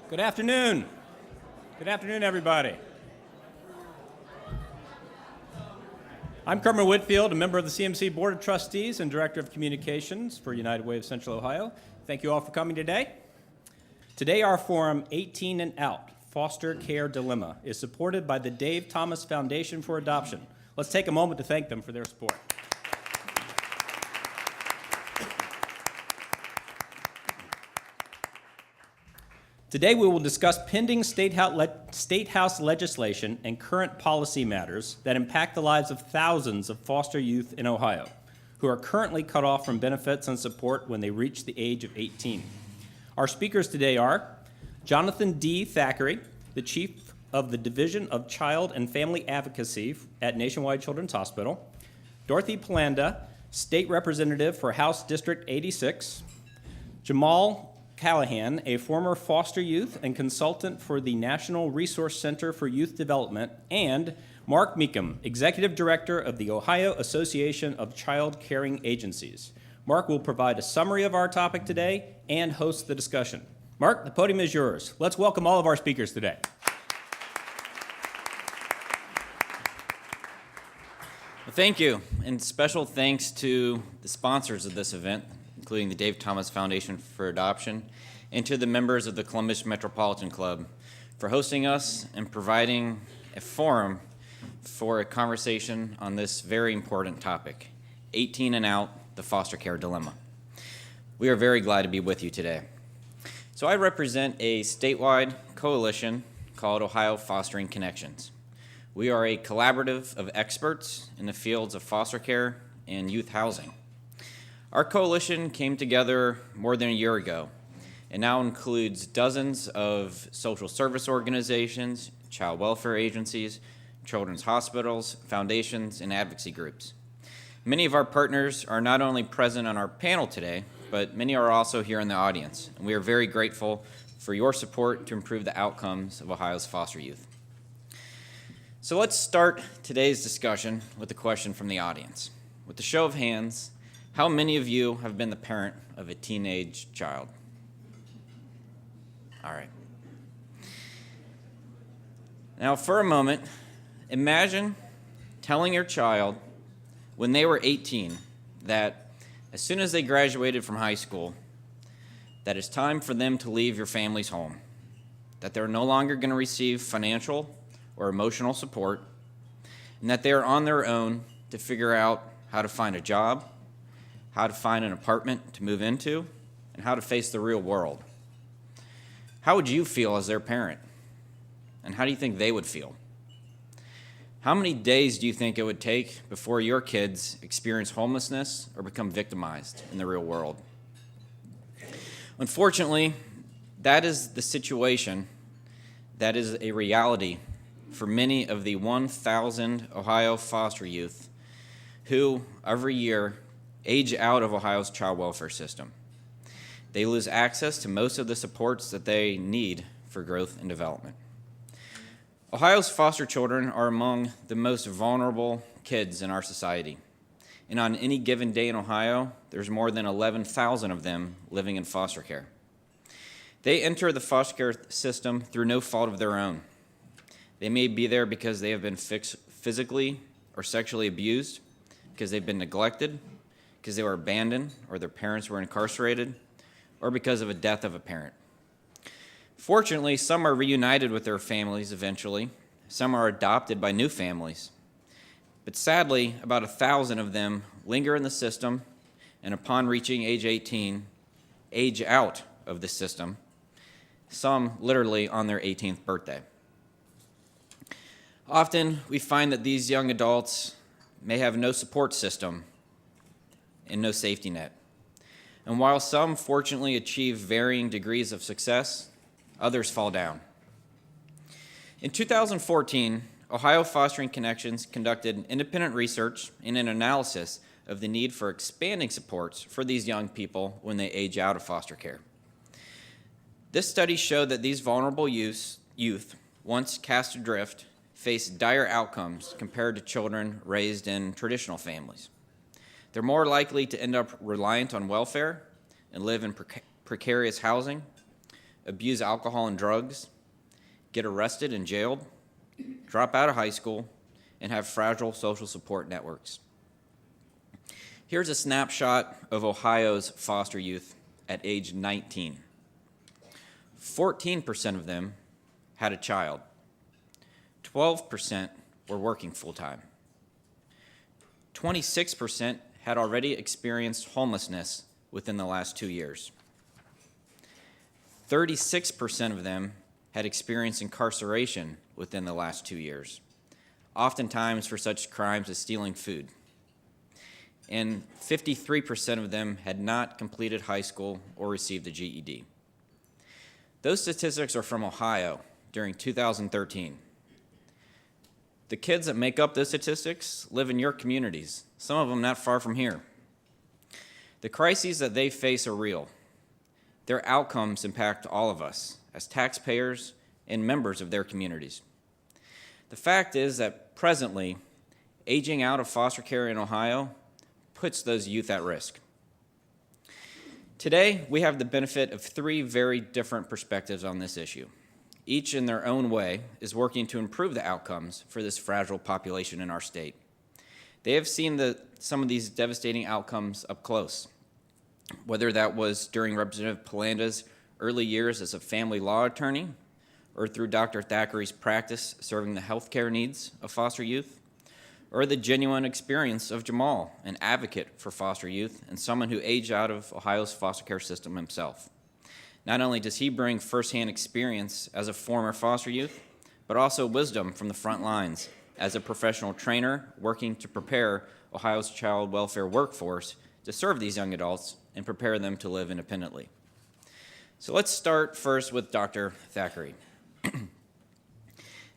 Good afternoon. Good afternoon, everybody. I'm Kermit Whitfield, a member of the CMC Board of Trustees and Director of Communications for United Way of Central Ohio. Thank you all for coming today. Today, our forum, 18 and Out, Foster Care Dilemma, is supported by the Dave Thomas Foundation for Adoption. Let's take a moment to thank them for their support. Today, we will discuss pending State House legislation and current policy matters that impact the lives of thousands of foster youth in Ohio who are currently cut off from benefits and support when they reach the age of 18. Our speakers today are Jonathan D. Thacheray, the Chief of the Division of Child and Family Advocacy at Nationwide Children's Hospital, Dorothy Pelanda, State Representative for House District 86, Jamal Callahan, a former foster youth and consultant for the National Resource Center for Youth Development, and Mark Mecum, Executive Director of the Ohio Association of Child Caring Agencies. Mark will provide a summary of our topic today and host the discussion. Mark, the podium is yours. Let's welcome all of our speakers today. Well, thank you, and special thanks to the sponsors of this event, including the Dave Thomas Foundation for Adoption, and to the members of the Columbus Metropolitan Club for hosting us and providing a forum for a conversation on this very important topic, 18 and Out, the foster care dilemma. We are very glad to be with you today. So I represent a statewide coalition called Ohio Fostering Connections. We are a collaborative of experts in the fields of foster care and youth housing. Our coalition came together more than a year ago and now includes dozens of social service organizations, child welfare agencies, children's hospitals, foundations, and advocacy groups. Many of our partners are not only present on our panel today, but many are also here in the audience, and we are very grateful for your support to improve the outcomes of Ohio's foster youth. So let's start today's discussion with a question from the audience. With a show of hands, how many of you have been the parent of a teenage child? All right. Now, for a moment, imagine telling your child when they were 18 that as soon as they graduated from high school, that it's time for them to leave your family's home, that they're no longer going to receive financial or emotional support, and that they're on their own to figure out how to find a job, how to find an apartment to move into, and how to face the real world. How would you feel as their parent? And how do you think they would feel? How many days do you think it would take before your kids experience homelessness or become victimized in the real world? Unfortunately, that is the situation, that is a reality for many of the 1,000 Ohio foster youth who every year age out of Ohio's child welfare system. They lose access to most of the supports that they need for growth and development. Ohio's foster children are among the most vulnerable kids in our society. And on any given day in Ohio, there's more than 11,000 of them living in foster care. They enter the foster care system through no fault of their own. They may be there because they have been physically or sexually abused, because they've been neglected, because they were abandoned or their parents were incarcerated, or because of a death of a parent. Fortunately, some are reunited with their families eventually. Some are adopted by new families. But sadly, about 1,000 of them linger in the system, and upon reaching age 18, age out of the system, some literally on their 18th birthday. Often, we find that these young adults may have no support system and no safety net. And while some fortunately achieve varying degrees of success, others fall down. In 2014, Ohio Fostering Connections conducted independent research and an analysis of the need for expanding supports for these young people when they age out of foster care. This study showed that these vulnerable youth, once cast adrift, face dire outcomes compared to children raised in traditional families. They're more likely to end up reliant on welfare and live in precarious housing, abuse alcohol and drugs, get arrested and jailed, drop out of high school, and have fragile social support networks. Here's a snapshot of Ohio's foster youth at age 19. 14% of them had a child. 12% were working full-time. 26% had already experienced homelessness within the last 2 years. 36% of them had experienced incarceration within the last 2 years, oftentimes for such crimes as stealing food. And 53% of them had not completed high school or received a GED. Those statistics are from Ohio during 2013. The kids that make up those statistics live in your communities, some of them not far from here. The crises that they face are real. Their outcomes impact all of us as taxpayers and members of their communities. The fact is that presently, aging out of foster care in Ohio puts those youth at risk. Today, we have the benefit of 3 very different perspectives on this issue. Each in their own way is working to improve the outcomes for this fragile population in our state. They have seen some of these devastating outcomes up close, whether that was during Representative Pelanda's early years as a family law attorney, or through Dr. Thackeray's practice serving the healthcare needs of foster youth, or the genuine experience of Jamal, an advocate for foster youth and someone who aged out of Ohio's foster care system himself. Not only does he bring firsthand experience as a former foster youth, but also wisdom from the front lines as a professional trainer working to prepare Ohio's child welfare workforce to serve these young adults and prepare them to live independently. So let's start first with Dr. Thacheray.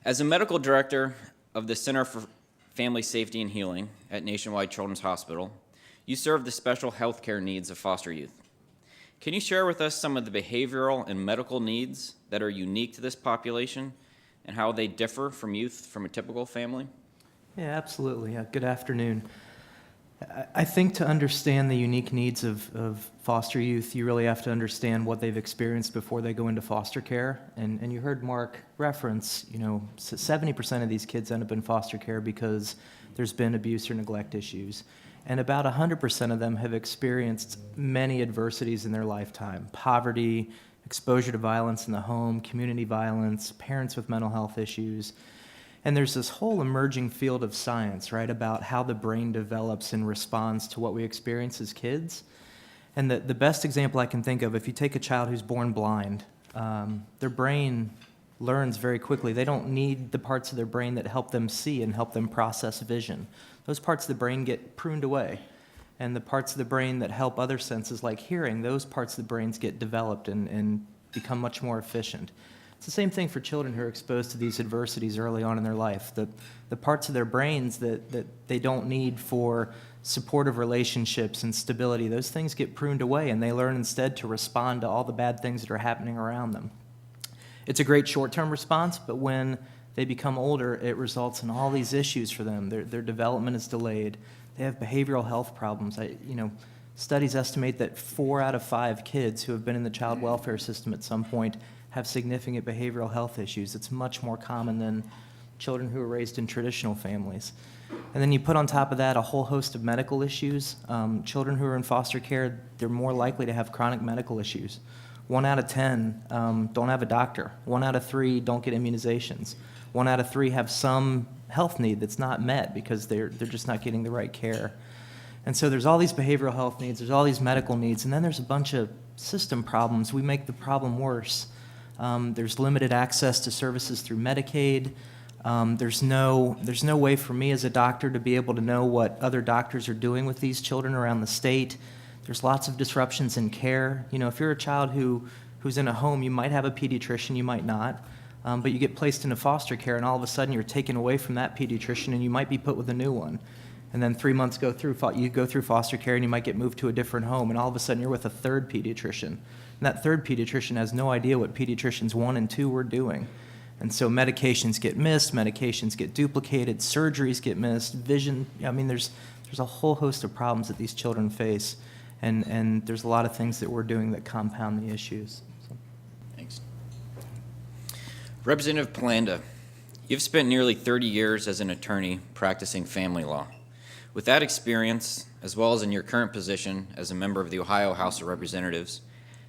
As a medical director of the Center for Family Safety and Healing at Nationwide Children's Hospital, you serve the special health care needs of foster youth. Can you share with us some of the behavioral and medical needs that are unique to this population and how they differ from youth from a typical family? Yeah, absolutely. Good afternoon. I think to understand the unique needs of foster youth, you really have to understand what they've experienced before they go into foster care. And you heard Mark reference, 70% of these kids end up in foster care because there's been abuse or neglect issues. And about 100% of them have experienced many adversities in their lifetime: poverty, exposure to violence in the home, community violence, parents with mental health issues. And there's this whole emerging field of science, right, about how the brain develops in response to what we experience as kids. And the best example I can think of, if you take a child who's born blind, their brain learns very quickly. They don't need the parts of their brain that help them see and help them process vision. Those parts of the brain get pruned away. And the parts of the brain that help other senses like hearing, those parts of the brains get developed and become much more efficient. It's the same thing for children who are exposed to these adversities early on in their life. The parts of their brains that they don't need for supportive relationships and stability, those things get pruned away, and they learn instead to respond to all the bad things that are happening around them. It's a great short-term response, but when they become older, it results in all these issues for them. Their development is delayed. They have behavioral health problems. Studies estimate that 4 out of 5 kids who have been in the child welfare system at some point have significant behavioral health issues. It's much more common than children who are raised in traditional families. And then you put on top of that a whole host of medical issues. Children who are in foster care, they're more likely to have chronic medical issues. 1 out of 10 don't have a doctor. 1 out of 3 don't get immunizations. 1 out of 3 have some health need that's not met because they're just not getting the right care. And so there's all these behavioral health needs, there's all these medical needs, and then there's a bunch of system problems. We make the problem worse. There's limited access to services through Medicaid. There's no way for me as a doctor to be able to know what other doctors are doing with these children around the state. There's lots of disruptions in care. If you're a child who's in a home, you might have a pediatrician, you might not. But you get placed into foster care, and all of a sudden you're taken away from that pediatrician, and you might be put with a new one. And then 3 months you go through foster care, and you might get moved to a different home, and all of a sudden you're with a third pediatrician. And that third pediatrician has no idea what pediatricians 1 and 2 were doing. And so medications get missed, medications get duplicated, surgeries get missed, vision. There's a whole host of problems that these children face, and there's a lot of things that we're doing that compound the issues. So. Thanks. Representative Pelanda, you've spent nearly 30 years as an attorney practicing family law. With that experience, as well as in your current position as a member of the Ohio House of Representatives,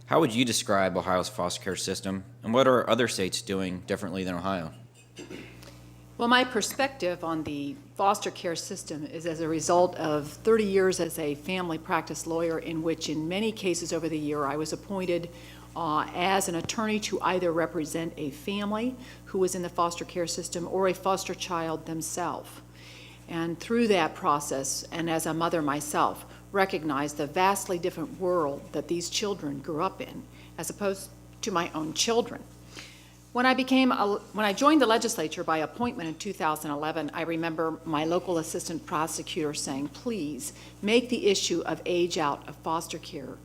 how would you describe Ohio's foster care system, and what are other states doing differently than Ohio? Well, my perspective on the foster care system is as a result of 30 years as a family practice lawyer, in which in many cases over the year I was appointed as an attorney to either represent a family who was in the foster care system or a foster child themselves. And through that process, and as a mother myself, recognized the vastly different world that these children grew up in, as opposed to my own children. When I joined the legislature by appointment in 2011, I remember my local assistant prosecutor saying, please make the issue of age out of foster care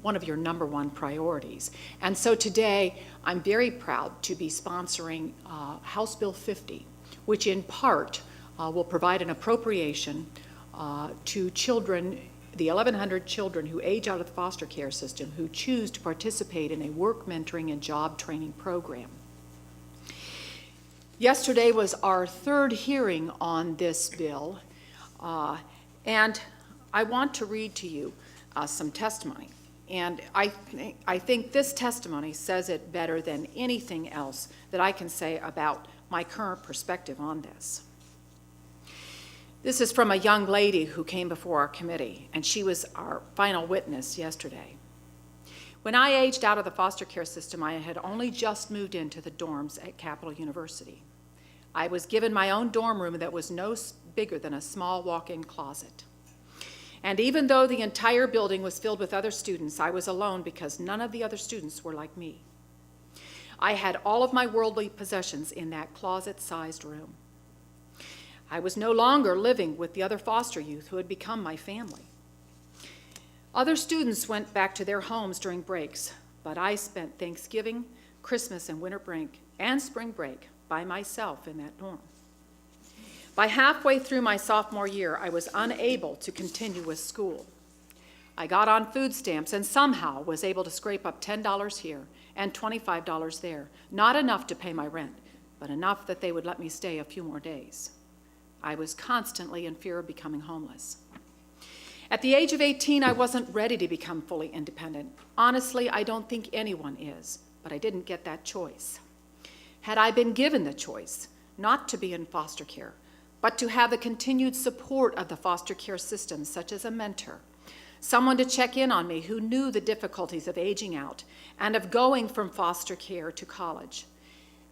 one of your number one priorities. And so today, I'm very proud to be sponsoring House Bill 50, which in part will provide an appropriation to children, the 1,100 children who age out of the foster care system who choose to participate in a work mentoring and job training program. Yesterday was our third hearing on this bill, and I want to read to you some testimony. And I think this testimony says it better than anything else that I can say about my current perspective on this. This is from a young lady who came before our committee, and she was our final witness yesterday. When I aged out of the foster care system, I had only just moved into the dorms at Capital University. I was given my own dorm room that was no bigger than a small walk-in closet. And even though the entire building was filled with other students, I was alone because none of the other students were like me. I had all of my worldly possessions in that closet-sized room. I was no longer living with the other foster youth who had become my family. Other students went back to their homes during breaks, but I spent Thanksgiving, Christmas, and winter break, and spring break by myself in that dorm. By halfway through my sophomore year, I was unable to continue with school. I got on food stamps and somehow was able to scrape up $10 here and $25 there. Not enough to pay my rent, but enough that they would let me stay a few more days. I was constantly in fear of becoming homeless. At the age of 18, I wasn't ready to become fully independent. Honestly, I don't think anyone is, but I didn't get that choice. Had I been given the choice not to be in foster care, but to have the continued support of the foster care system, such as a mentor, someone to check in on me who knew the difficulties of aging out and of going from foster care to college,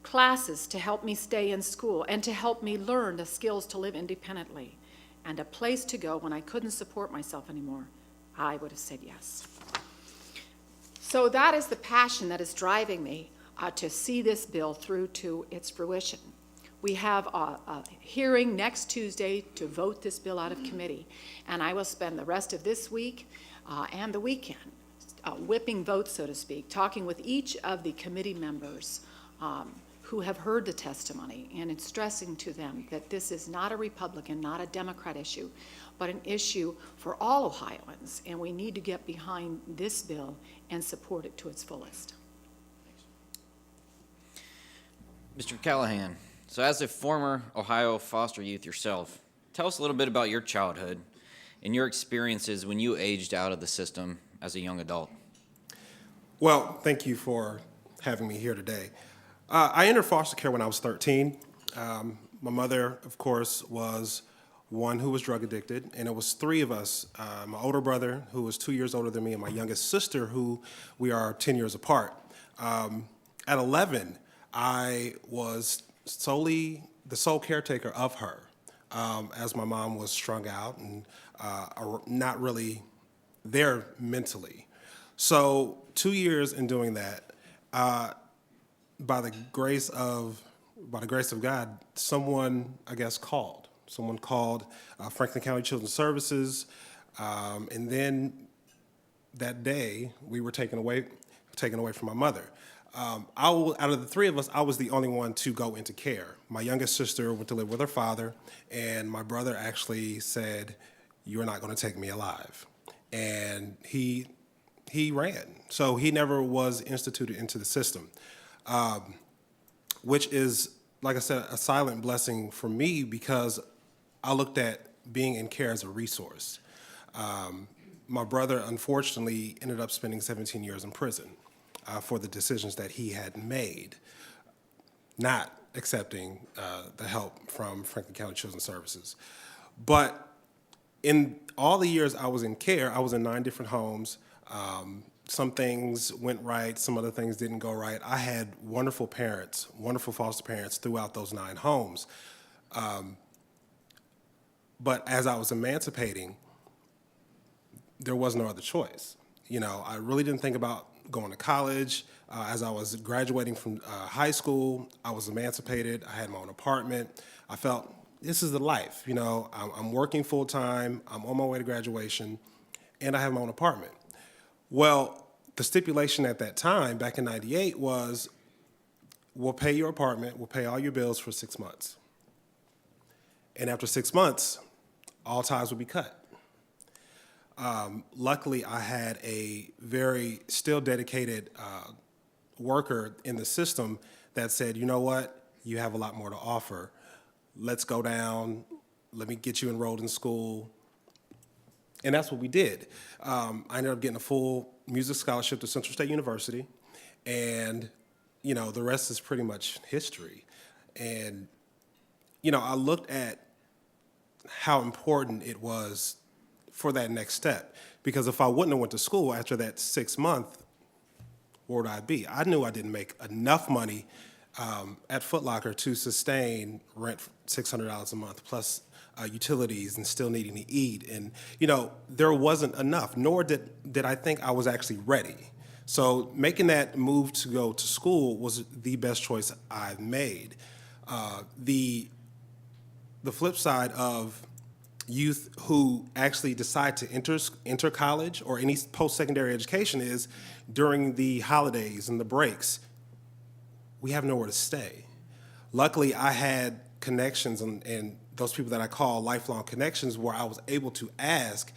classes to help me stay in school and to help me learn the skills to live independently, and a place to go when I couldn't support myself anymore, I would have said yes. So that is the passion that is driving me to see this bill through to its fruition. We have a hearing next Tuesday to vote this bill out of committee, and I will spend the rest of this week and the weekend whipping votes, so to speak, talking with each of the committee members who have heard the testimony and in stressing to them that this is not a Republican, not a Democrat issue, but an issue for all Ohioans, and we need to get behind this bill and support it to its fullest. Mr. Callahan, so as a former Ohio foster youth yourself, tell us a little bit about your childhood and your experiences when you aged out of the system as a young adult. Well, thank you for having me here today. I entered foster care when I was 13. My mother, of course, was one who was drug addicted, and it was three of us, my older brother, who was 2 years older than me, and my youngest sister, who we are 10 years apart. At 11, I was the sole caretaker of her, as my mom was strung out and not really there mentally. So 2 years in doing that, by the grace of God, someone, I guess, called. Someone called Franklin County Children's Services, and then that day we were taken away from my mother. Out of the three of us, I was the only one to go into care. My youngest sister went to live with her father, and my brother actually said, "You're not going to take me alive," and he ran. So he never was instituted into the system. which is, like I said, a silent blessing for me because I looked at being in care as a resource. My brother, unfortunately, ended up spending 17 years in prison for the decisions that he had made, not accepting the help from Franklin County Children's Services. But in all the years I was in care, I was in 9 different homes. Some things went right, some other things didn't go right. I had wonderful parents, wonderful foster parents throughout those 9 homes. But as I was emancipating, there was no other choice. You know, I really didn't think about going to college. As I was graduating from high school, I was emancipated. I had my own apartment. I felt this is the life. You know, I'm working full time. I'm on my way to graduation, and I have my own apartment. Well, the stipulation at that time, back in '98, was we'll pay your apartment, we'll pay all your bills for 6 months. And after 6 months, all ties would be cut. Luckily, I had a very still dedicated worker in the system that said, you know what, you have a lot more to offer. Let's go down, let me get you enrolled in school. And that's what we did. I ended up getting a full music scholarship to Central State University, and you know, the rest is pretty much history. And you know, I looked at how important it was for that next step, because if I wouldn't have went to school after that 6 month, where would I be? I knew I didn't make enough money at Foot Locker to sustain rent $600 a month plus utilities and still needing to eat. And, you know, there wasn't enough, nor did I think I was actually ready. So making that move to go to school was the best choice I've made. The flip side of youth who actually decide to enter college or any post-secondary education is during the holidays and the breaks, we have nowhere to stay. Luckily, I had connections and those people that I call lifelong connections where I was able to ask,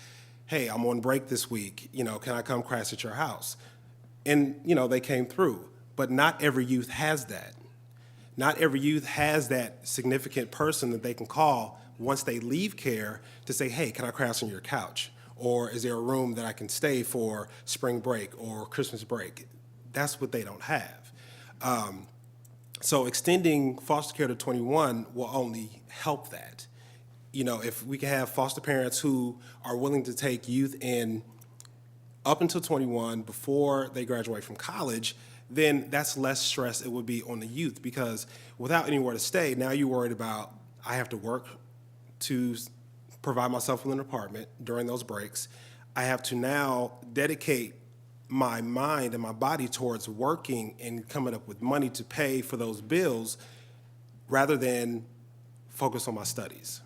hey, I'm on break this week, you know, can I come crash at your house? And, you know, they came through. But not every youth has that. Not every youth has that significant person that they can call once they leave care to say, hey, can I crash on your couch? Or is there a room that I can stay for spring break or Christmas break? That's what they don't have. So extending foster care to 21 will only help that. You know, if we can have foster parents who are willing to take youth in up until 21 before they graduate from college, then that's less stress it would be on the youth, because without anywhere to stay, now you're worried about, I have to work to provide myself with an apartment during those breaks. I have to now dedicate my mind and my body towards working and coming up with money to pay for those bills rather than focus on my studies.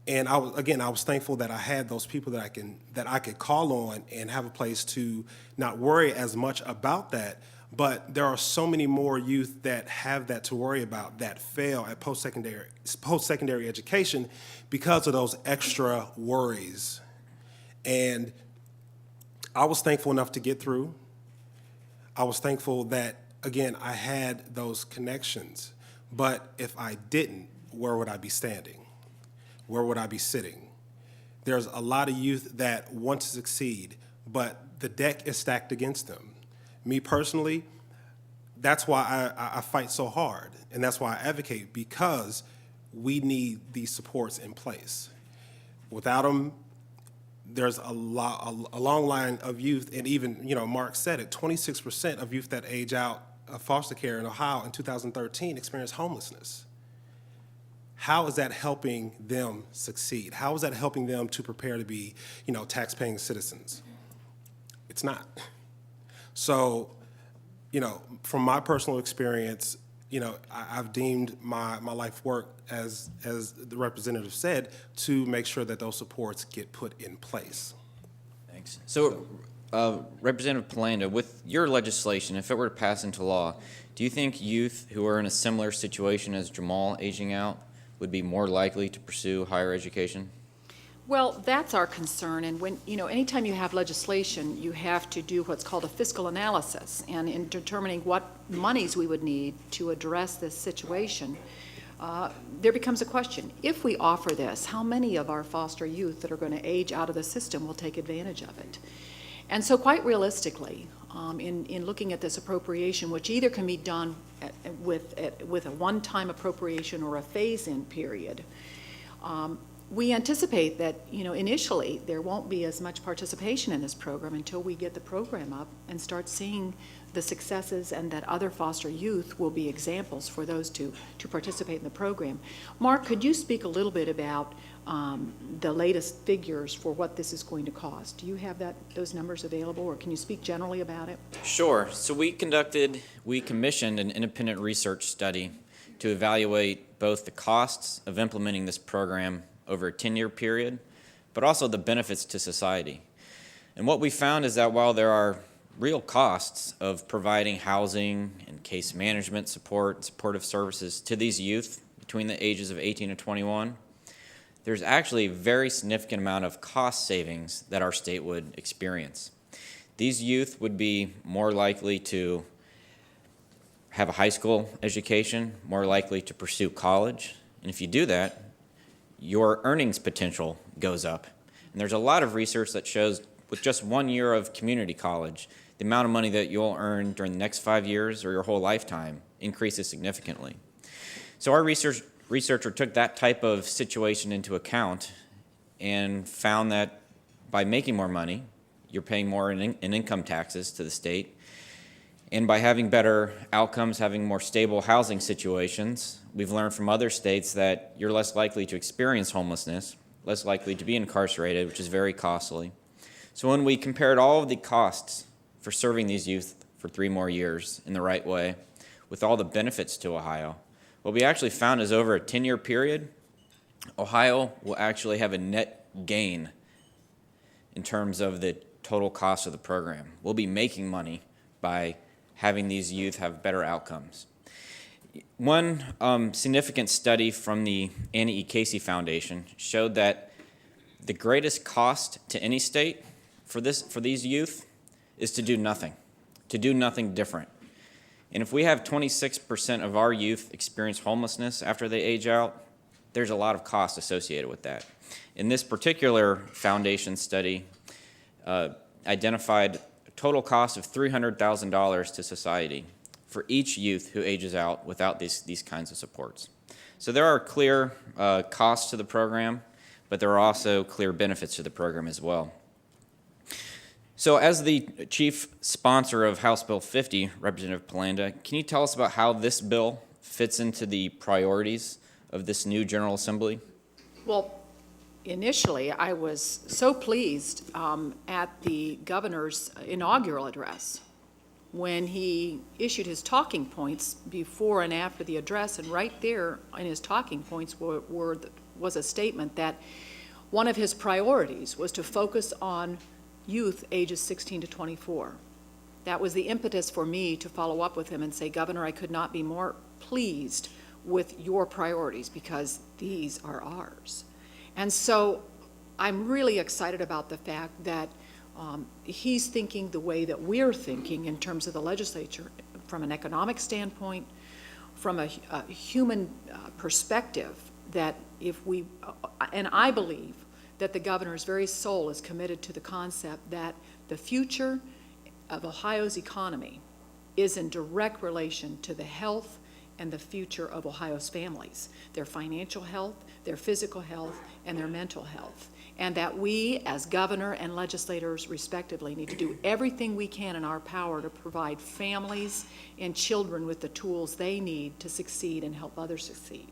And I was thankful that I had those people that I could call on and have a place to not worry as much about that. But there are so many more youth that have that to worry about that fail at post-secondary education because of those extra worries. And I was thankful enough to get through. I was thankful that, again, I had those connections. But if I didn't, where would I be standing? Where would I be sitting? There's a lot of youth that want to succeed, but the deck is stacked against them. Me personally, that's why I fight so hard, and that's why I advocate, because we need these supports in place. Without them, there's a long line of youth, and even, you know, Mark said it, 26% of youth that age out of foster care in Ohio in 2013 experienced homelessness. How is that helping them succeed? How is that helping them to prepare to be, you know, tax-paying citizens? It's not. So, you know, from my personal experience, you know, I've deemed my life work, as the representative said, to make sure that those supports get put in place. Thanks. So, Representative Pelanda, with your legislation, if it were to pass into law, do you think youth who are in a similar situation as Jamal aging out would be more likely to pursue higher education? Well, that's our concern, and when, anytime you have legislation, you have to do what's called a fiscal analysis, and in determining what monies we would need to address this situation, there becomes a question. If we offer this, how many of our foster youth that are going to age out of the system will take advantage of it? And so quite realistically, in looking at this appropriation, which either can be done with a one-time appropriation or a phase-in period, we anticipate that, initially there won't be as much participation in this program until we get the program up and start seeing the successes, and that other foster youth will be examples for those to participate in the program. Mark, could you speak a little bit about the latest figures for what this is going to cost? Do you have those numbers available, or can you speak generally about it? Sure. So we commissioned an independent research study to evaluate both the costs of implementing this program over a 10-year period, but also the benefits to society. And what we found is that while there are real costs of providing housing and case management support, supportive services to these youth between the ages of 18 and 21, there's actually a very significant amount of cost savings that our state would experience. These youth would be more likely to have a high school education, more likely to pursue college, and if you do that, your earnings potential goes up. And there's a lot of research that shows with just 1 year of community college, the amount of money that you'll earn during the next 5 years or your whole lifetime increases significantly. So our researcher took that type of situation into account and found that by making more money, you're paying more in income taxes to the state, and by having better outcomes, having more stable housing situations, we've learned from other states that you're less likely to experience homelessness, less likely to be incarcerated, which is very costly. So when we compared all of the costs for serving these youth for 3 more years in the right way, with all the benefits to Ohio, what we actually found is over a 10-year period, Ohio will actually have a net gain in terms of the total cost of the program. We'll be making money by having these youth have better outcomes. One significant study from the Annie E. Casey Foundation showed that the greatest cost to any state for these youth is to do nothing different. And if we have 26% of our youth experience homelessness after they age out, there's a lot of cost associated with that. In this particular foundation study, identified a total cost of $300,000 to society for each youth who ages out without these kinds of supports. So there are clear costs to the program, but there are also clear benefits to the program as well. So as the chief sponsor of House Bill 50, Representative Pelanda, can you tell us about how this bill fits into the priorities of this new General Assembly? Well, initially, I was so pleased at the governor's inaugural address when he issued his talking points before and after the address, and right there in his talking points was a statement that one of his priorities was to focus on youth ages 16 to 24. That was the impetus for me to follow up with him and say, Governor, I could not be more pleased with your priorities because these are ours. And so I'm really excited about the fact that he's thinking the way that we're thinking in terms of the legislature, from an economic standpoint, from a human perspective, that if we, and I believe that the governor's very soul is committed to the concept that the future of Ohio's economy is in direct relation to the health and the future of Ohio's families, their financial health, their physical health, and their mental health. And that we, as governor and legislators respectively, need to do everything we can in our power to provide families and children with the tools they need to succeed and help others succeed.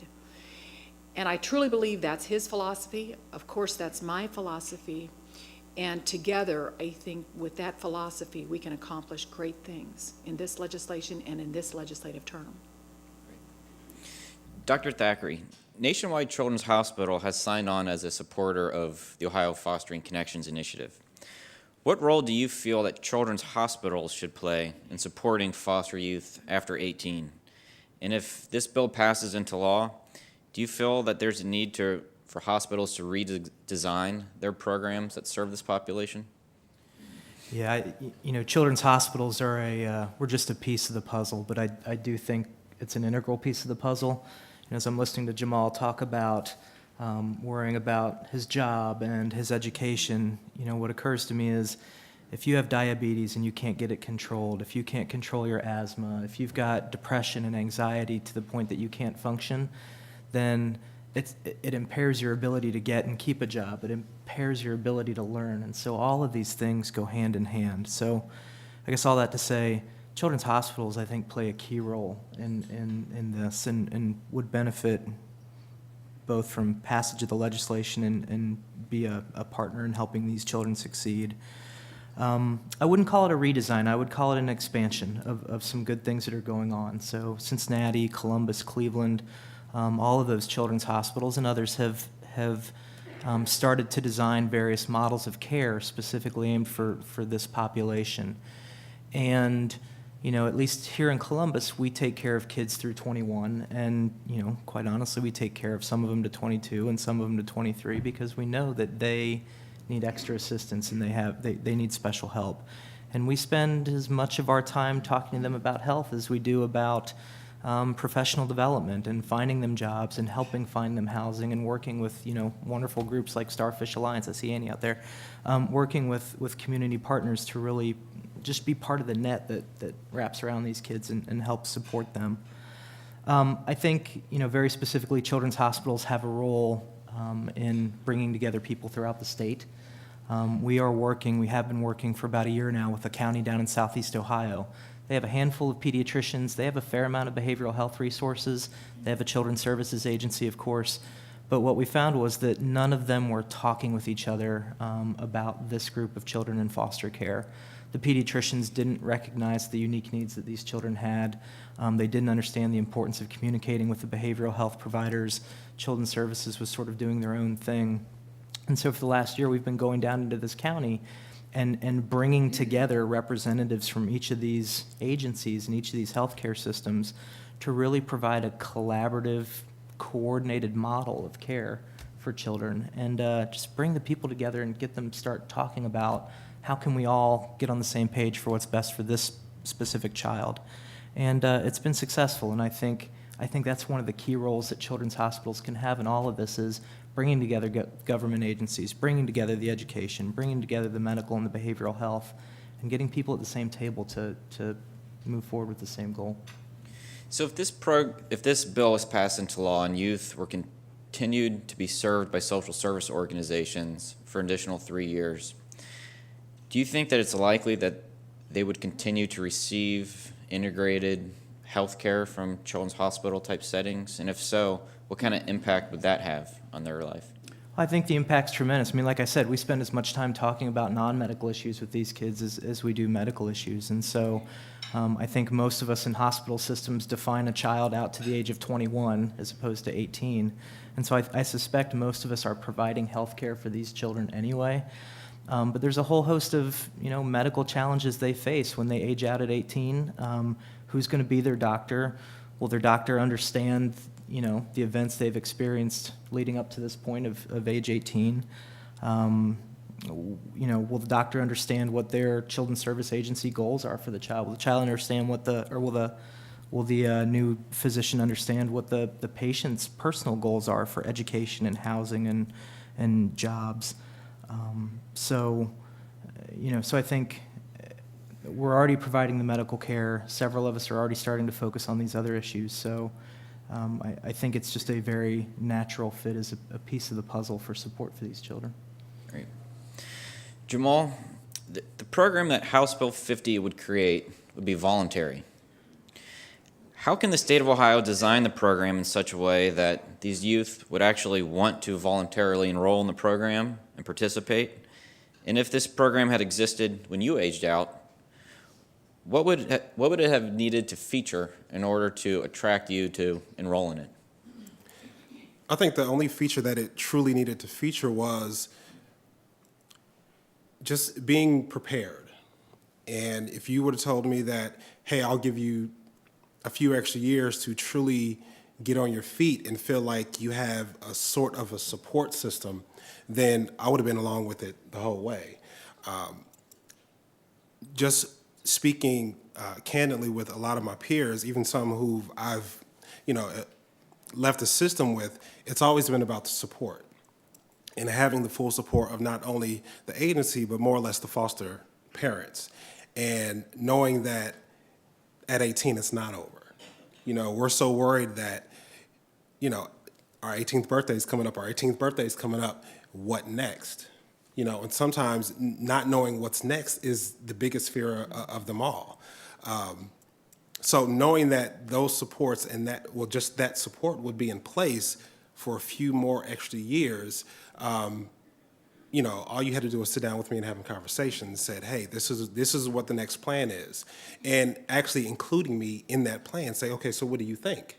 And I truly believe that's his philosophy. Of course, that's my philosophy. And together, I think with that philosophy, we can accomplish great things in this legislation and in this legislative term. Dr. Thacheray, Nationwide Children's Hospital has signed on as a supporter of the Ohio Fostering Connections Initiative. What role do you feel that children's hospitals should play in supporting foster youth after 18? And if this bill passes into law, do you feel that there's a need for hospitals to redesign their programs that serve this population? Yeah, children's hospitals are we're just a piece of the puzzle, but I do think it's an integral piece of the puzzle. As I'm listening to Jamal talk about worrying about his job and his education, what occurs to me is if you have diabetes and you can't get it controlled, if you can't control your asthma, if you've got depression and anxiety to the point that you can't function, then it impairs your ability to get and keep a job. It impairs your ability to learn. And so all of these things go hand in hand. So I guess all that to say, children's hospitals, I think, play a key role in this and would benefit both from passage of the legislation and be a partner in helping these children succeed. I wouldn't call it a redesign. I would call it an expansion of some good things that are going on. So Cincinnati, Columbus, Cleveland, all of those children's hospitals and others have started to design various models of care specifically aimed for this population. And, at least here in Columbus, we take care of kids through 21, and, quite honestly, we take care of some of them to 22 and some of them to 23 because we know that they need extra assistance and they need special help. And we spend as much of our time talking to them about health as we do about professional development and finding them jobs and helping find them housing and working with, wonderful groups like Starfish Alliance, I see Annie out there, working with community partners to really just be part of the net that wraps around these kids and helps support them. I think, very specifically, children's hospitals have a role in bringing together people throughout the state. We have been working for about a year now with a county down in southeast Ohio. They have a handful of pediatricians. They have a fair amount of behavioral health resources. They have a children's services agency, of course. But what we found was that none of them were talking with each other about this group of children in foster care. The pediatricians didn't recognize the unique needs that these children had. They didn't understand the importance of communicating with the behavioral health providers. Children's Services was sort of doing their own thing. And so for the last year, we've been going down into this county and bringing together representatives from each of these agencies and each of these healthcare systems to really provide a collaborative, coordinated model of care for children and just bring the people together and get them start talking about how can we all get on the same page for what's best for this specific child. And it's been successful, and I think that's one of the key roles that children's hospitals can have in all of this is bringing together government agencies, bringing together the education, bringing together the medical and the behavioral health, and getting people at the same table to move forward with the same goal. So if this bill is passed into law and youth were continued to be served by social service organizations for an additional 3 years, do you think that it's likely that they would continue to receive integrated health care from children's hospital type settings? And if so, what kind of impact would that have on their life? I think the impact's tremendous. I mean, like I said, we spend as much time talking about non-medical issues with these kids as we do medical issues. And so I think most of us in hospital systems define a child out to the age of 21 as opposed to 18. And so I suspect most of us are providing health care for these children anyway. But there's a whole host of, medical challenges they face when they age out at 18. Who's going to be their doctor? Will their doctor understand, the events they've experienced leading up to this point of age 18? Will the doctor understand what their children's service agency goals are for the child? Will the child understand will the new physician understand what the patient's personal goals are for education and housing and jobs? So I think we're already providing the medical care. Several of us are already starting to focus on these other issues. So I think it's just a very natural fit as a piece of the puzzle for support for these children. Great. Jamal, the program that House Bill 50 would create would be voluntary. How can the state of Ohio design the program in such a way that these youth would actually want to voluntarily enroll in the program and participate? And if this program had existed when you aged out, what would it have needed to feature in order to attract you to enroll in it? I think the only feature that it truly needed to feature was just being prepared. And if you would have told me that, hey, I'll give you a few extra years to truly get on your feet and feel like you have a sort of a support system, then I would have been along with it the whole way. Just speaking candidly with a lot of my peers, even some who I've, left the system with, it's always been about the support and having the full support of not only the agency, but more or less the foster parents. And knowing that at 18, it's not over. We're so worried that, our 18th birthday is coming up, what next? And sometimes not knowing what's next is the biggest fear of them all. So knowing that those supports and just that support would be in place for a few more extra years, all you had to do was sit down with me and have a conversation and said, hey, this is what the next plan is. And actually including me in that plan, say, okay, so what do you think?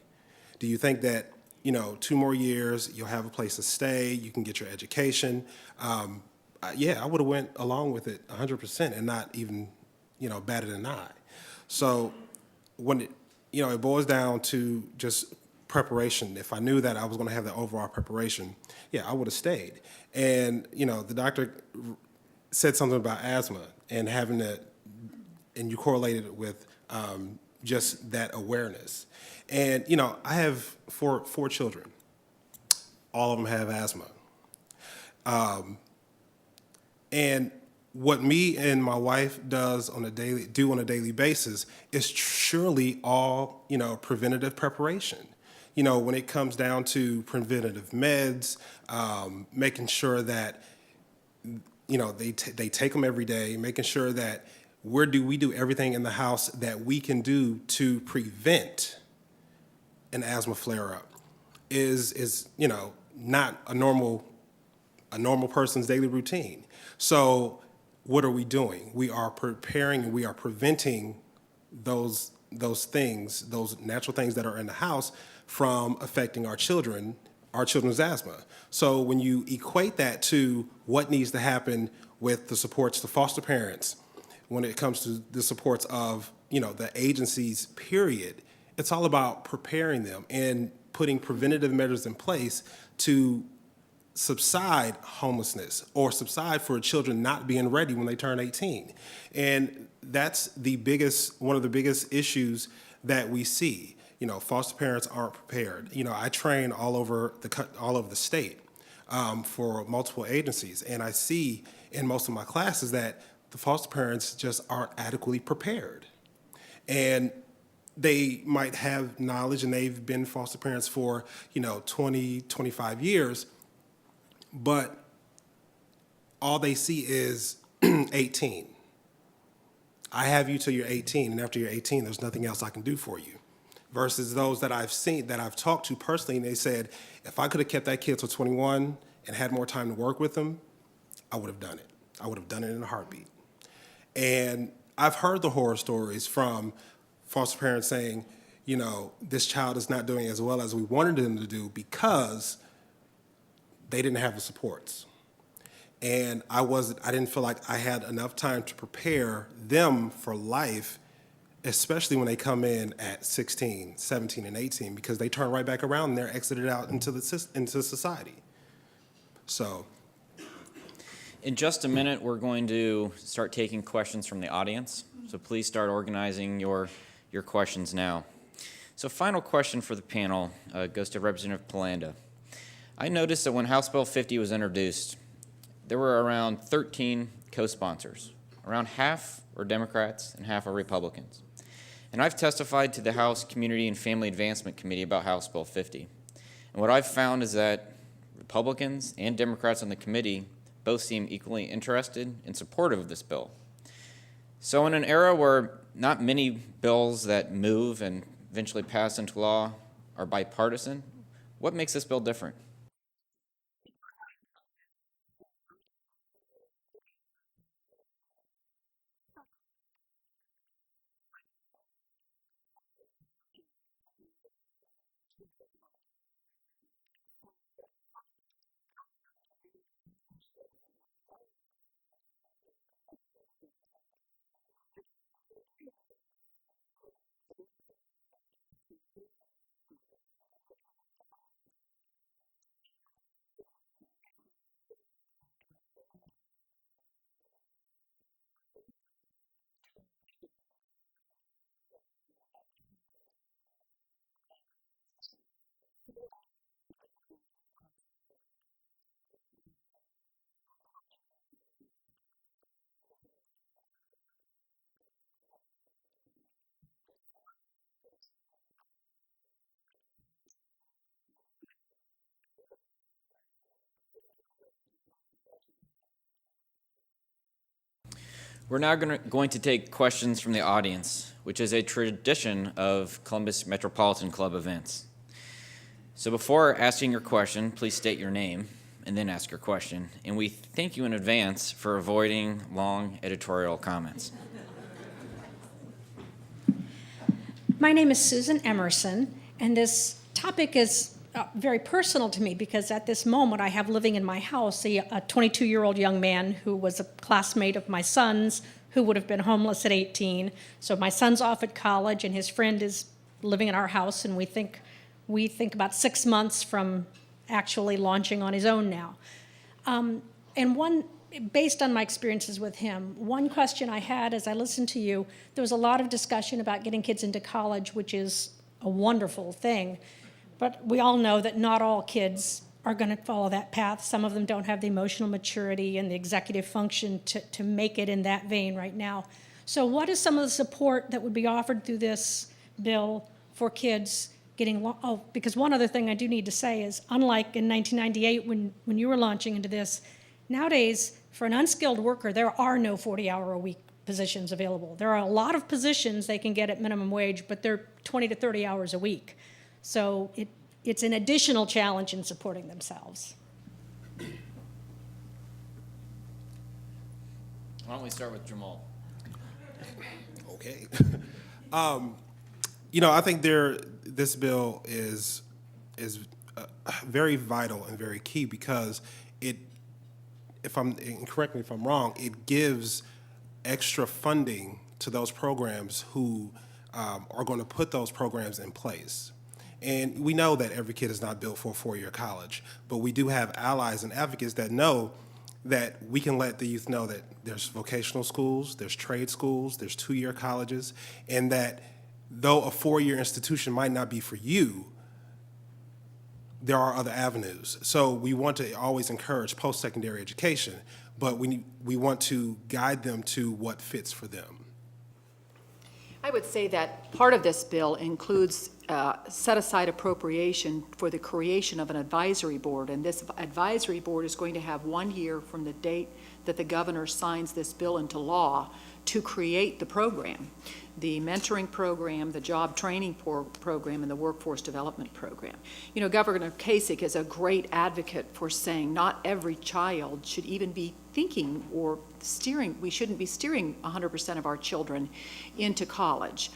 Do you think that, 2 more years, you'll have a place to stay, you can get your education? Yeah, I would have went along with it 100% and not even, batted an eye. So when it boils down to just preparation, if I knew that I was going to have the overall preparation, yeah, I would have stayed. And, the doctor said something about asthma and and you correlated it with just that awareness. And, I have four children. All of them have asthma. And what me and my wife do on a daily basis is surely all, preventative preparation. When it comes down to preventative meds, making sure that, they take them every day, making sure that we do everything in the house that we can do to prevent an asthma flare-up is not a normal person's daily routine. So what are we doing? We are preparing and we are preventing those things, those natural things that are in the house from affecting our children's asthma. So when you equate that to what needs to happen with the supports to foster parents, when it comes to the supports of, the agencies, period, it's all about preparing them and putting preventative measures in place to subside homelessness or subside for children not being ready when they turn 18. And that's one of the biggest issues that we see. Foster parents aren't prepared. I train all over the state for multiple agencies, and I see in most of my classes that the foster parents just aren't adequately prepared. And they might have knowledge and they've been foster parents for, 20, 25 years, but all they see is 18. I have you till you're 18, and after you're 18, there's nothing else I can do for you. Versus those that I've seen, that I've talked to personally, and they said, if I could have kept that kid till 21 and had more time to work with them, I would have done it. I would have done it in a heartbeat. And I've heard the horror stories from foster parents saying, this child is not doing as well as we wanted them to do because they didn't have the supports. And I didn't feel like I had enough time to prepare them for life, especially when they come in at 16, 17, and 18, because they turn right back around and they're exited out into society. So. In just a minute, we're going to start taking questions from the audience. So please start organizing your questions now. So final question for the panel goes to Representative Pelanda. I noticed that when House Bill 50 was introduced, there were around 13 co-sponsors. Around half are Democrats and half are Republicans. And I've testified to the House Community and Family Advancement Committee about House Bill 50. And what I've found is that Republicans and Democrats on the committee both seem equally interested and supportive of this bill. So in an era where not many bills that move and eventually pass into law are bipartisan, what makes this bill different? We're now going to take questions from the audience, which is a tradition of Columbus Metropolitan Club events. So before asking your question, please state your name and then ask your question. And we thank you in advance for avoiding long editorial comments. My name is Susan Emerson, and this topic is very personal to me because at this moment I have living in my house a 22-year-old young man who was a classmate of my son's who would have been homeless at 18. So my son's off at college and his friend is living in our house, and we think about 6 months from actually launching on his own now. Based on my experiences with him, one question I had as I listened to you, there was a lot of discussion about getting kids into college, which is a wonderful thing. But we all know that not all kids are going to follow that path. Some of them don't have the emotional maturity and the executive function to make it in that vein right now. So what is some of the support that would be offered through this bill for kids getting, because one other thing I do need to say is, unlike in 1998 when you were launching into this, nowadays, for an unskilled worker, there are no 40-hour-a-week positions available. There are a lot of positions they can get at minimum wage, but they're 20 to 30 hours a week. So it's an additional challenge in supporting themselves. Why don't we start with Jamal? Okay. I think this bill is very vital and very key because and correct me if I'm wrong, it gives extra funding to those programs who are going to put those programs in place. And we know that every kid is not built for a four-year college, but we do have allies and advocates that know that we can let the youth know that there's vocational schools, there's trade schools, there's two-year colleges, and that though a four-year institution might not be for you, there are other avenues. So we want to always encourage post-secondary education, but we want to guide them to what fits for them. I would say that part of this bill includes set-aside appropriation for the creation of an advisory board, and this advisory board is going to have 1 year from the date that the governor signs this bill into law to create the program, the mentoring program, the job training program, and the workforce development program. Governor Kasich is a great advocate for saying not every child should even be thinking or steering. We shouldn't be steering 100% of our children into college.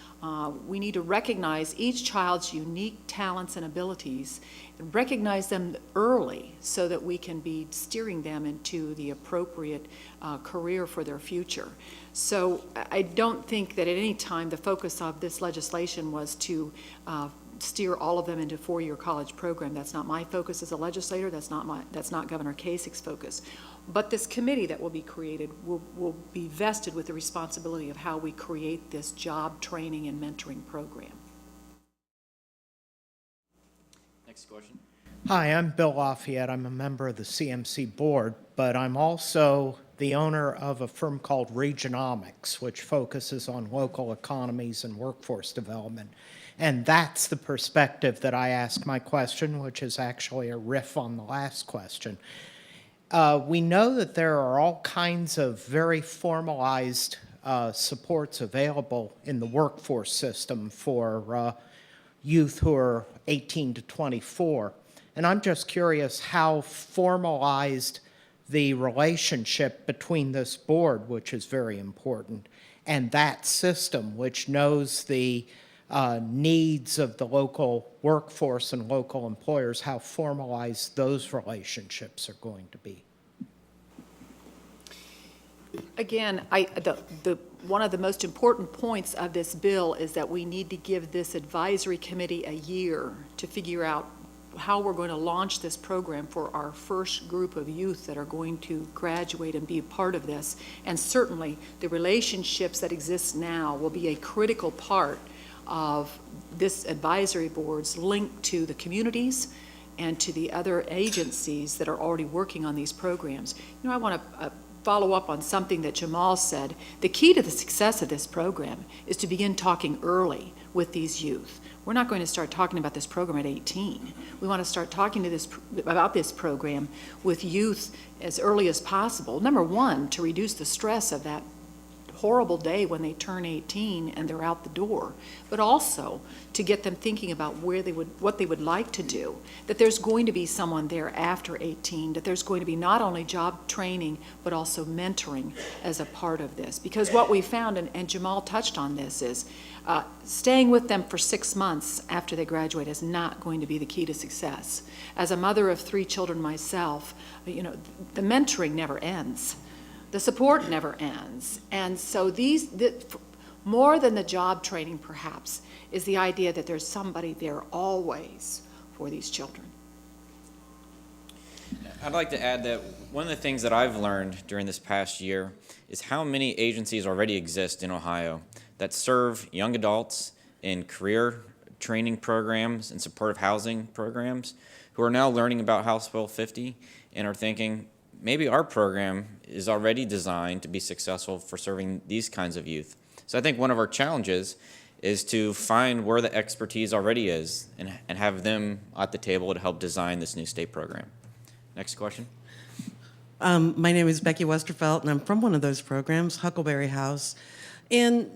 We need to recognize each child's unique talents and abilities and recognize them early so that we can be steering them into the appropriate career for their future. So I don't think that at any time the focus of this legislation was to steer all of them into a four-year college program. That's not my focus as a legislator. That's not Governor Kasich's focus. But this committee that will be created will be vested with the responsibility of how we create this job training and mentoring program. Next question. Hi, I'm Bill Lafayette. I'm a member of the CMC board, but I'm also the owner of a firm called Regionomics, which focuses on local economies and workforce development. And that's the perspective that I ask my question, which is actually a riff on the last question. We know that there are all kinds of very formalized supports available in the workforce system for youth who are 18 to 24. And I'm just curious how formalized the relationship between this board, which is very important, and that system, which knows the needs of the local workforce and local employers, how formalized those relationships are going to be. Again, one of the most important points of this bill is that we need to give this advisory committee a year to figure out how we're going to launch this program for our first group of youth that are going to graduate and be a part of this. And certainly the relationships that exist now will be a critical part of this advisory board's link to the communities and to the other agencies that are already working on these programs. I want to follow up on something that Jamal said. The key to the success of this program is to begin talking early with these youth. We're not going to start talking about this program at 18. We want to start talking about this program with youth as early as possible. Number one, to reduce the stress of that horrible day when they turn 18 and they're out the door, but also to get them thinking about what they would like to do, that there's going to be someone there after 18, that there's going to be not only job training, but also mentoring as a part of this. Because what we found, and Jamal touched on this, is staying with them for 6 months after they graduate is not going to be the key to success. As a mother of 3 children myself, the mentoring never ends. The support never ends. And so more than the job training perhaps, is the idea that there's somebody there always for these children. I'd like to add that one of the things that I've learned during this past year is how many agencies already exist in Ohio that serve young adults in career training programs and supportive housing programs who are now learning about House Bill 50 and are thinking, maybe our program is already designed to be successful for serving these kinds of youth. So I think one of our challenges is to find where the expertise already is and have them at the table to help design this new state program. Next question. My name is Becky Westerfelt, and I'm from one of those programs, Huckleberry House. And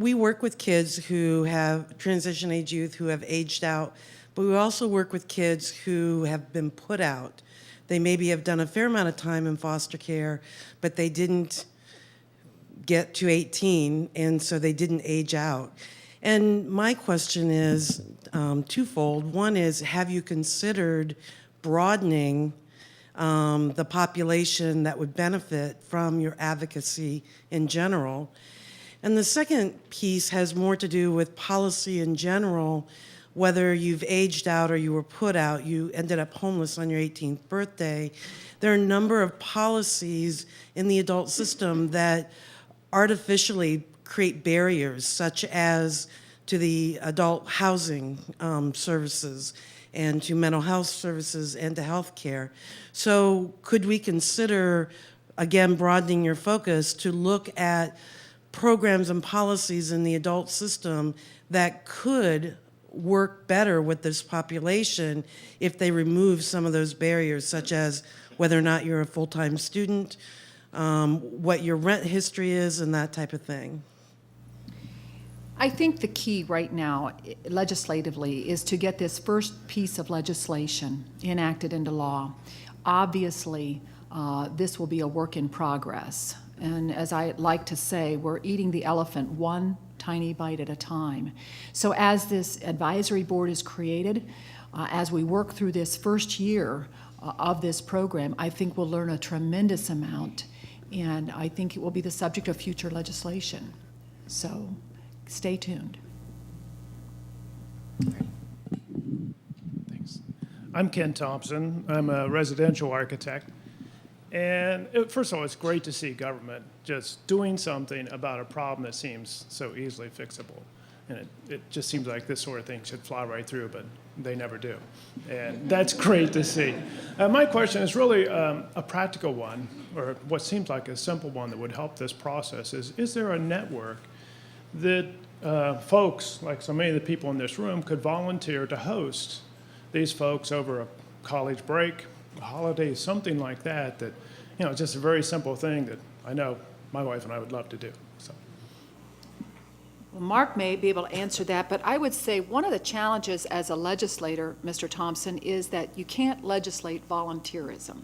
we work with kids who have transition age youth who have aged out, but we also work with kids who have been put out. They maybe have done a fair amount of time in foster care, but they didn't get to 18, and so they didn't age out. And my question is twofold. One is, have you considered broadening the population that would benefit from your advocacy in general? And the second piece has more to do with policy in general. Whether you've aged out or you were put out, you ended up homeless on your 18th birthday. There are a number of policies in the adult system that artificially create barriers, such as to the adult housing services and to mental health services and to health care. So could we consider, again, broadening your focus to look at programs and policies in the adult system that could work better with this population if they remove some of those barriers, such as whether or not you're a full-time student, what your rent history is, and that type of thing? I think the key right now, legislatively, is to get this first piece of legislation enacted into law. Obviously, this will be a work in progress. And as I like to say, we're eating the elephant one tiny bite at a time. So as this advisory board is created, as we work through this first year of this program, I think we'll learn a tremendous amount, and I think it will be the subject of future legislation. So stay tuned. Thanks. I'm Ken Thompson. I'm a residential architect. And first of all, it's great to see government just doing something about a problem that seems so easily fixable. And it just seems like this sort of thing should fly right through, but they never do. And that's great to see. My question is really a practical one, or what seems like a simple one that would help this process is there a network that folks, like so many of the people in this room, could volunteer to host these folks over a college break, a holiday, something like that, just a very simple thing that I know my wife and I would love to do. So. Well, Mark may be able to answer that, but I would say one of the challenges as a legislator, Mr. Thompson, is that you can't legislate volunteerism.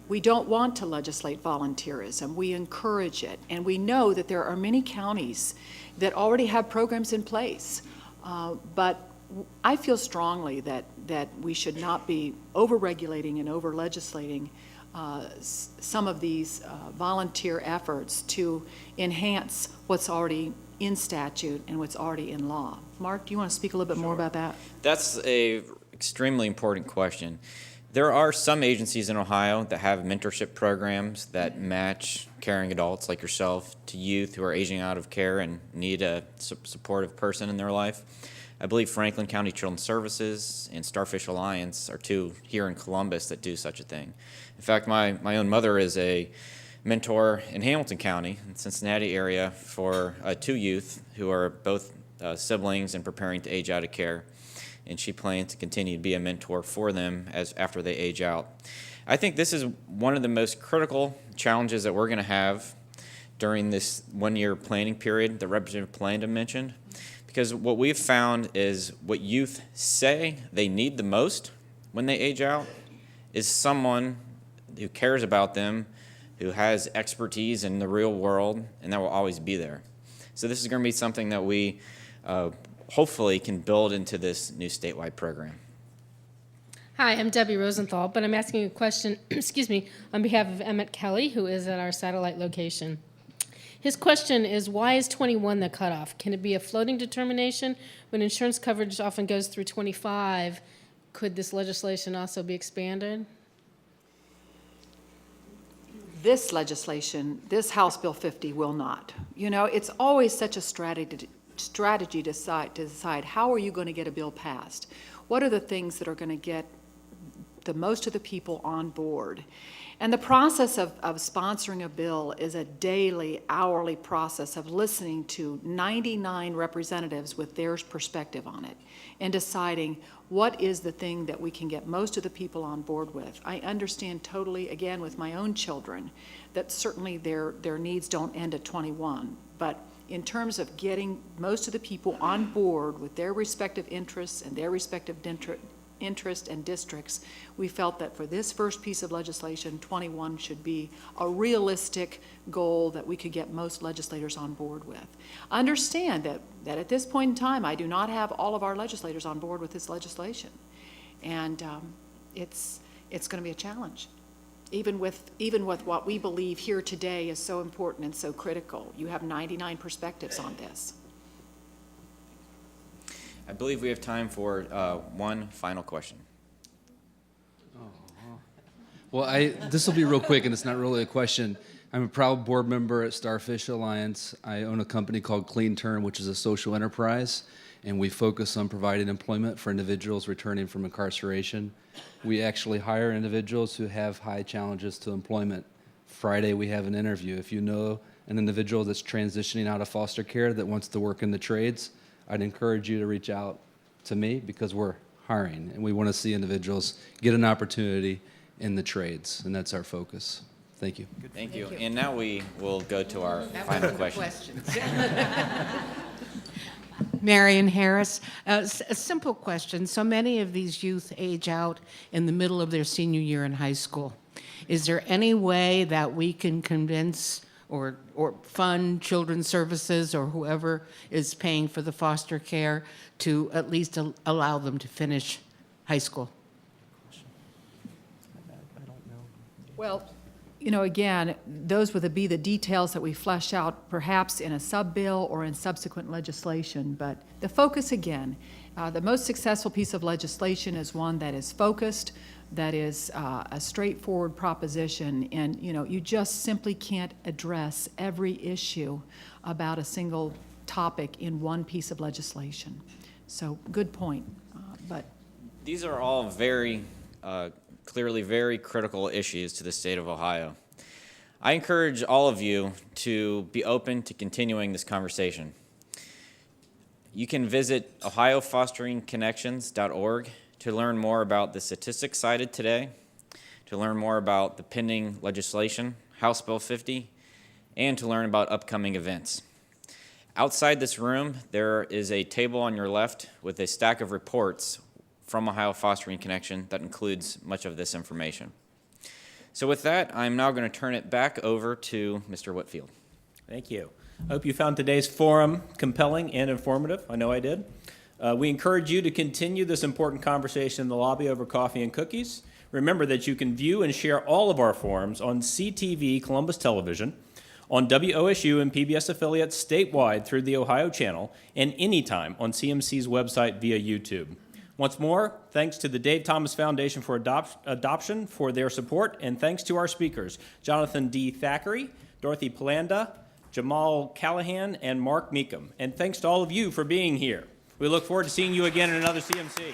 We don't want to legislate volunteerism. We encourage it, and we know that there are many counties that already have programs in place, but I feel strongly that we should not be over-regulating and over-legislating some of these volunteer efforts to enhance what's already in statute and what's already in law. Mark, do you want to speak a little bit more about that? That's an extremely important question. There are some agencies in Ohio that have mentorship programs that match caring adults like yourself to youth who are aging out of care and need a supportive person in their life. I believe Franklin County Children's Services and Starfish Alliance are two here in Columbus that do such a thing. In fact, my own mother is a mentor in Hamilton County, in Cincinnati area, for 2 youth who are both siblings and preparing to age out of care. And she plans to continue to be a mentor for them after they age out. I think this is one of the most critical challenges that we're going to have during this one-year planning period that Representative Pelanda mentioned, because what we've found is what youth say they need the most when they age out is someone who cares about them, who has expertise in the real world, and that will always be there. So this is going to be something that we hopefully can build into this new statewide program. Hi, I'm Debbie Rosenthal, but I'm asking a question, excuse me, on behalf of Emmett Kelly, who is at our satellite location. His question is, why is 21 the cutoff? Can it be a floating determination? When insurance coverage often goes through 25, could this legislation also be expanded? This legislation, this House Bill 50 will not. You know, it's always such a strategy to decide how are you going to get a bill passed? What are the things that are going to get the most of the people on board? And the process of sponsoring a bill is a daily, hourly process of listening to 99 representatives with their perspective on it and deciding what is the thing that we can get most of the people on board with. I understand totally, again, with my own children, that certainly their needs don't end at 21. But in terms of getting most of the people on board with their respective interests and their respective interest and districts, we felt that for this first piece of legislation, 21 should be a realistic goal that we could get most legislators on board with. Understand that at this point in time, I do not have all of our legislators on board with this legislation. And it's going to be a challenge. Even with what we believe here today is so important and so critical. You have 99 perspectives on this. I believe we have time for one final question. Well, this will be real quick, and it's not really a question. I'm a proud board member at Starfish Alliance. I own a company called Clean Turn, which is a social enterprise, and we focus on providing employment for individuals returning from incarceration. We actually hire individuals who have high challenges to employment. Friday, we have an interview. If you know an individual that's transitioning out of foster care that wants to work in the trades, I'd encourage you to reach out to me because we're hiring, and we want to see individuals get an opportunity in the trades, and that's our focus. Thank you. Thank you. And now we will go to our final question. Marion Harris, a simple question. So many of these youth age out in the middle of their senior year in high school. Is there any way that we can convince or fund Children's Services or whoever is paying for the foster care to at least allow them to finish high school? Well, you know, again, those would be the details that we flesh out perhaps in a sub-bill or in subsequent legislation. But the focus, again, the most successful piece of legislation is one that is focused, that is a straightforward proposition. And, you know, you just simply can't address every issue about a single topic in one piece of legislation. So, good point. But these are all very clearly very critical issues to the state of Ohio. I encourage all of you to be open to continuing this conversation. You can visit ohiofosteringconnections.org to learn more about the statistics cited today, to learn more about the pending legislation, House Bill 50, and to learn about upcoming events. Outside this room, there is a table on your left with a stack of reports from Ohio Fostering Connection that includes much of this information. So with that, I'm now going to turn it back over to Mr. Whitfield. Thank you. I hope you found today's forum compelling and informative. I know I did. We encourage you to continue this important conversation in the lobby over coffee and cookies. Remember that you can view and share all of our forums on CTV Columbus Television, on WOSU and PBS affiliates statewide through the Ohio channel, and anytime on CMC's website via YouTube. Once more, thanks to the Dave Thomas Foundation for Adoption for their support, and thanks to our speakers, Jonathan D. Thacheray, Dorothy Pelanda, Jamal Callahan, and Mark Mecum. And thanks to all of you for being here. We look forward to seeing you again in another CMC.